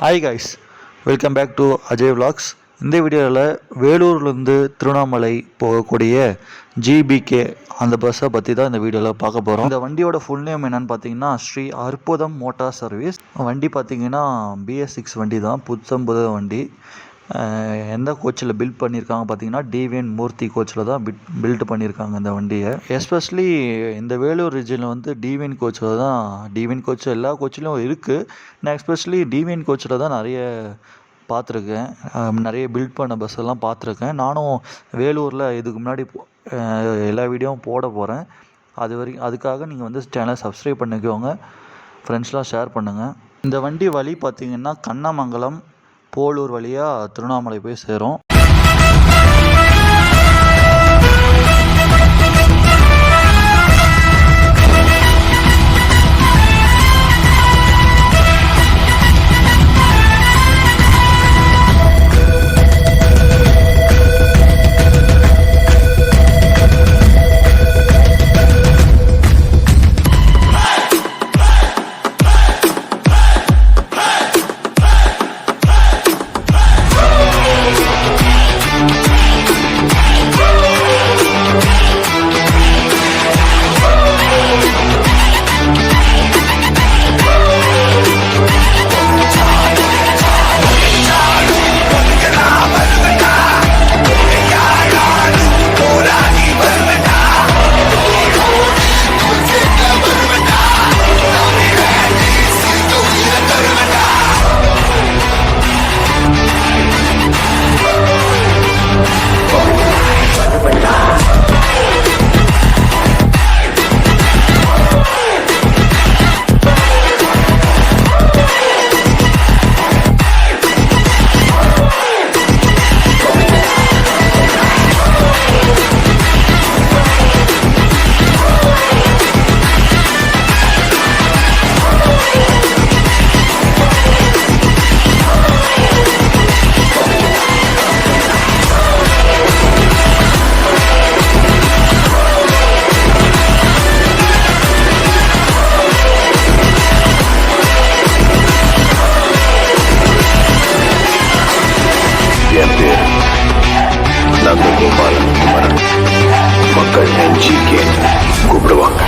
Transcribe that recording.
Hi guys, welcome back to Ajay vlogs. இந்த வீடியோவில் வேலூர்லேருந்து திருவண்ணாமலை போகக்கூடிய ஜிபிகே அந்த பஸ்ஸை பற்றி தான் இந்த வீடியோவில் பார்க்க போகிறோம். இந்த வண்டியோட ஃபுல் நேம் என்னென்னு பார்த்தீங்கன்னா ஸ்ரீ அற்புதம் மோட்டார் சர்வீஸ். வண்டி பார்த்தீங்கன்னா BS6 வண்டி தான், புத்தம்புது வண்டி. எந்த கோச்சில் பில்ட் பண்ணியிருக்காங்க பார்த்தீங்கன்னா டிவிஎன் மூர்த்தி கோச்சில் தான் பில்ட் பண்ணியிருக்காங்க இந்த வண்டியை. எஸ்பெஷலி இந்த வேலூர் ரீஜனில் வந்து டிவிஎன் கோச்சில் தான், டிவிஎன் கோச் எல்லா கோச்சிலும் இருக்குது. நான் எஸ்பெஷலி டிவிஎன் கோச்சில் தான் நிறைய பார்த்துருக்கேன், நிறைய பில்ட் பண்ண பஸ்ஸெல்லாம் பார்த்துருக்கேன். நானும் வேலூரில் இதுக்கு முன்னாடி எல்லா வீடியோவும் போட போகிறேன். அதுக்காக நீங்கள் வந்து சேனலை சப்ஸ்கிரைப் பண்ணிக்கோங்க, ஃப்ரெண்ட்ஸ்லாம் ஷேர் பண்ணுங்கள். இந்த வண்டி வழி பார்த்திங்கன்னா கண்ணமங்கலம் போலூர் வழியாக திருவண்ணாமலை போய் சேரும். மக்கள் ஜிகே கூப்பிடுவாங்க.